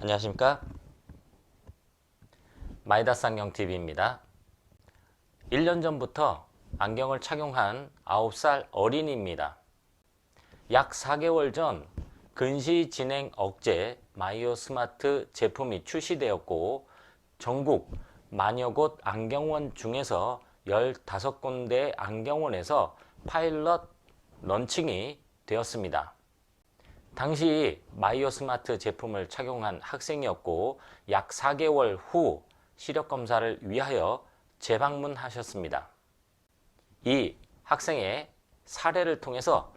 안녕하십니까? 마이다스 안경TV입니다. 1년 전부터 안경을 착용한 9살 어린이입니다. 약 4개월 전 근시 진행 억제 마이오 스마트 제품이 출시되었고 전국 만여 곳 안경원 중에서 15군데 안경원에서 파일럿 런칭이 되었습니다. 당시 마이오 스마트 제품을 착용한 학생이었고 약 4개월 후 시력 검사를 위하여 재방문하셨습니다. 이 학생의 사례를 통해서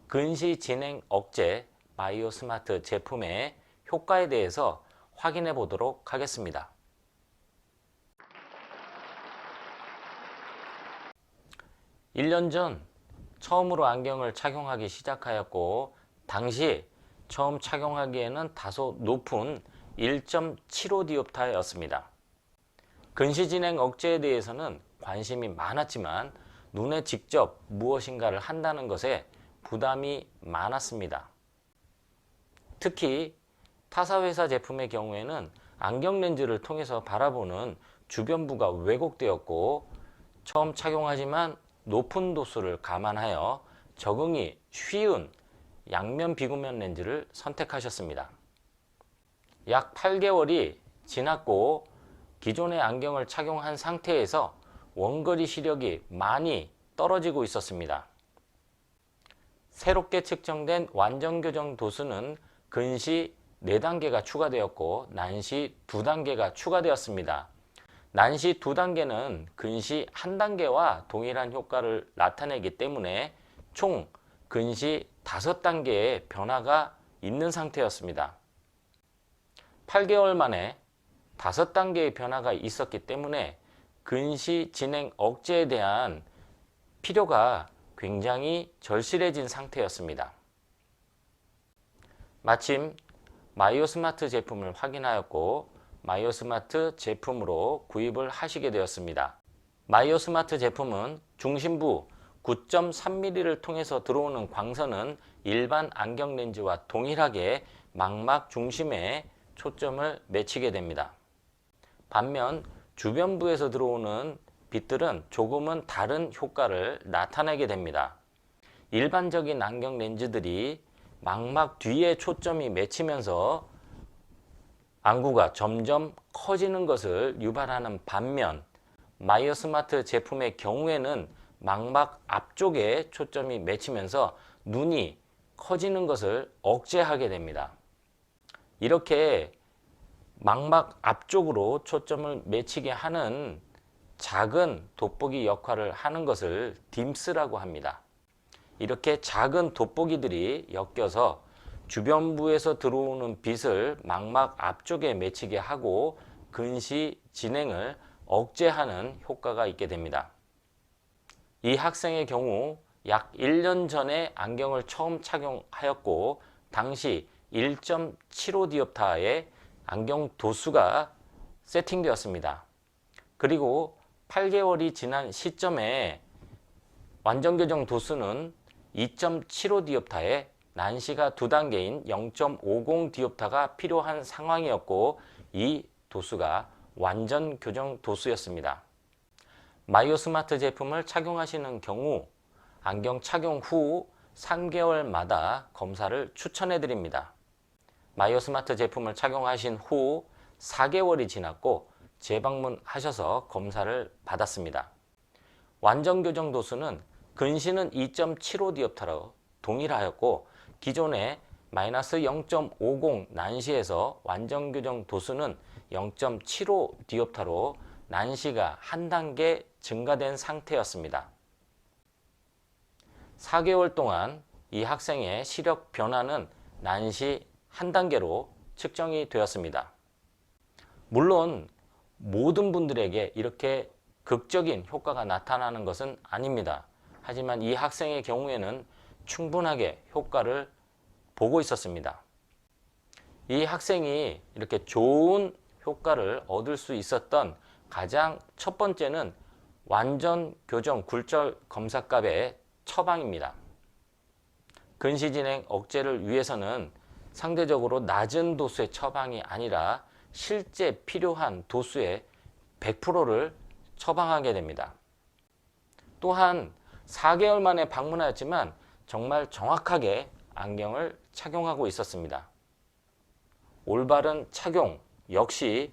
근시 진행 억제 마이오 스마트 제품의 효과에 대해서 확인해 보도록 하겠습니다. (1년) 전 처음으로 안경을 착용하기 시작하였고 당시 처음 착용하기에는 다소 높은 1.75디옵타였습니다. 근시 진행 억제에 대해서는 관심이 많았지만 눈에 직접 무엇인가를 한다는 것에 부담이 많았습니다. 특히 타사 회사 제품의 경우에는 안경 렌즈를 통해서 바라보는 주변부가 왜곡되었고 처음 착용하지만 높은 도수를 감안하여 적응이 쉬운 양면 비구면 렌즈를 선택하셨습니다. 약 8개월이 지났고 기존의 안경을 착용한 상태에서 원거리 시력이 많이 떨어지고 있었습니다. 새롭게 측정된 완전 교정 도수는 근시 4단계가 추가되었고 난시 2단계가 추가되었습니다. 난시 2단계는 근시 1단계와 동일한 효과를 나타내기 때문에 총 근시 5단계의 변화가 있는 상태였습니다. 8개월 만에 5단계의 변화가 있었기 때문에 근시 진행 억제에 대한 필요가 굉장히 절실해진 상태였습니다. 마침 마이오 스마트 제품을 확인하였고 마이오 스마트 제품으로 구입을 하시게 되었습니다. 마이오 스마트 제품은 중심부 9.3mm를 통해서 들어오는 광선은 일반 안경 렌즈와 동일하게 망막 중심에 초점을 맺히게 됩니다. 반면 주변부에서 들어오는 빛들은 조금은 다른 효과를 나타내게 됩니다. 일반적인 안경 렌즈들이 망막 뒤에 초점이 맺히면서 안구가 점점 커지는 것을 유발하는 반면 마이오 스마트 제품의 경우에는 망막 앞쪽에 초점이 맺히면서 눈이 커지는 것을 억제하게 됩니다. 이렇게 망막 앞쪽으로 초점을 맺히게 하는 작은 돋보기 역할을 하는 것을 딤스라고 합니다. 이렇게 작은 돋보기들이 엮여서 주변부에서 들어오는 빛을 망막 앞쪽에 맺히게 하고 근시 진행을 억제하는 효과가 있게 됩니다. 이 학생의 경우 약 1년 전에 안경을 처음 착용하였고 당시 1.75디옵타의 안경 도수가 세팅되었습니다. 그리고 8개월이 지난 시점에 완전 교정 도수는 2.75디옵타에 난시가 2단계인 0.50디옵타가 필요한 상황이었고 이 도수가 완전 교정 도수였습니다. 마이오 스마트 제품을 착용하시는 경우 안경 착용 후 3개월마다 검사를 추천해 드립니다. 마이오 스마트 제품을 착용하신 후 4개월이 지났고 재방문하셔서 검사를 받았습니다. 완전 교정 도수는 근시는 2.75디옵타로 동일하였고 기존의 마이너스 0.50 난시에서 완전 교정 도수는 0.75디옵타로 난시가 한 단계 증가된 상태였습니다. 4개월 동안 이 학생의 시력 변화는 난시 한 단계로 측정이 되었습니다. 물론 모든 분들에게 이렇게 극적인 효과가 나타나는 것은 아닙니다. 하지만 이 학생의 경우에는 충분하게 효과를 보고 있었습니다. 이 학생이 이렇게 좋은 효과를 얻을 수 있었던 가장 첫 번째는 완전 교정 굴절 검사값의 처방입니다. 근시 진행 억제를 위해서는 상대적으로 낮은 도수의 처방이 아니라 실제 필요한 도수의 100%를 처방하게 됩니다. 또한 4개월 만에 방문하였지만 정말 정확하게 안경을 착용하고 있었습니다. 올바른 착용 역시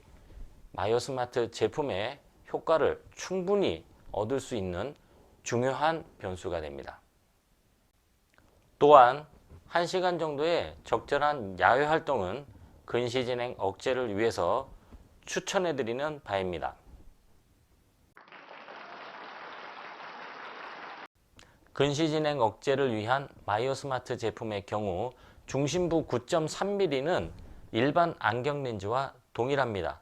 마이오스마트 제품의 효과를 충분히 얻을 수 있는 중요한 변수가 됩니다. 또한 1시간 정도의 적절한 야외 활동은 근시 진행 억제를 위해서 추천해 드리는 바입니다. 근시 진행 억제를 위한 마이오스마트 제품의 경우 중심부 9.3mm는 일반 안경 렌즈와 동일합니다.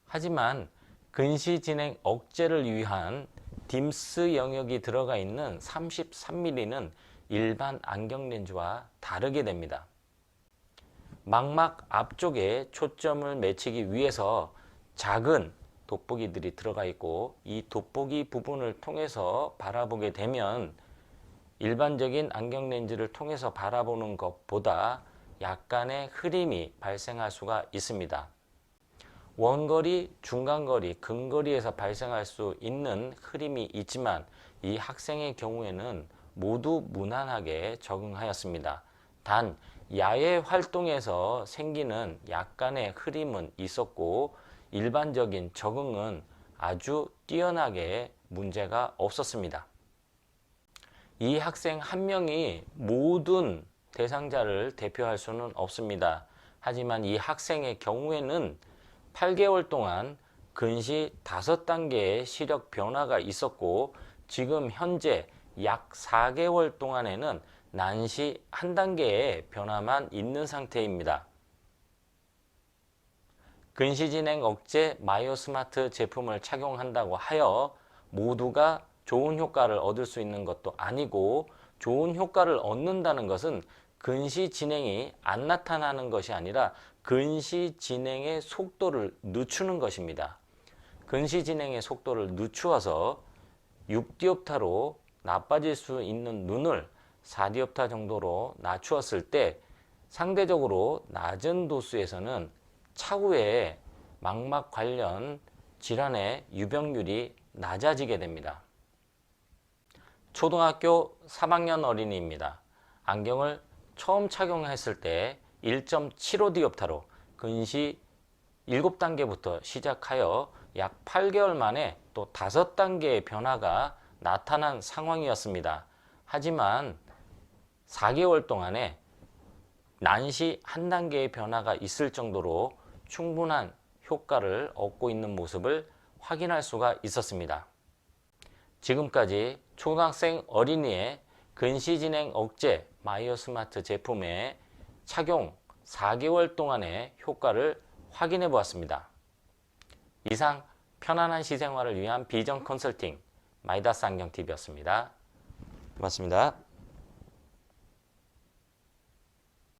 하지만 근시 진행 억제를 위한 딤스 영역이 들어가 있는 33mm는 일반 안경 렌즈와 다르게 됩니다. 망막 앞쪽에 초점을 맺히기 위해서 작은 돋보기들이 들어가 있고, 이 돋보기 부분을 통해서 바라보게 되면 일반적인 안경 렌즈를 통해서 바라보는 것보다 약간의 흐림이 발생할 수가 있습니다. 원거리, 중간거리, 근거리에서 발생할 수 있는 흐림이 있지만 이 학생의 경우에는 모두 무난하게 적응하였습니다. 단 야외 활동에서 생기는 약간의 흐림은 있었고 일반적인 적응은 아주 뛰어나게 문제가 없었습니다. 이 학생 한 명이 모든 대상자를 대표할 수는 없습니다. 하지만 이 학생의 경우에는 8개월 동안 근시 5단계의 시력 변화가 있었고 지금 현재 약 4개월 동안에는 난시 1단계의 변화만 있는 상태입니다. 근시 진행 억제 마이오스마트 제품을 착용한다고 하여 모두가 좋은 효과를 얻을 수 있는 것도 아니고, 좋은 효과를 얻는다는 것은 근시 진행이 안 나타나는 것이 아니라 근시 진행의 속도를 늦추는 것입니다. 근시 진행의 속도를 늦추어서 6디옵타로 나빠질 수 있는 눈을 4디옵타 정도로 낮추었을 때 상대적으로 낮은 도수에서는 차후에 망막 관련 질환의 유병률이 낮아지게 됩니다. 초등학교 3학년 어린이입니다. 안경을 처음 착용했을 때 1.75디옵타로 근시 7단계부터 시작하여 약 8개월 만에 또 5단계의 변화가 나타난 상황이었습니다. 하지만 4개월 동안에 난시 1단계의 변화가 있을 정도로 충분한 효과를 얻고 있는 모습을 확인할 수가 있었습니다. 지금까지 초등학생 어린이의 근시 진행 억제 마이오스마트 제품의 착용 4개월 동안의 효과를 확인해 보았습니다. 이상 편안한 시생활을 위한 비전 컨설팅 마이다스 안경TV였습니다. 고맙습니다.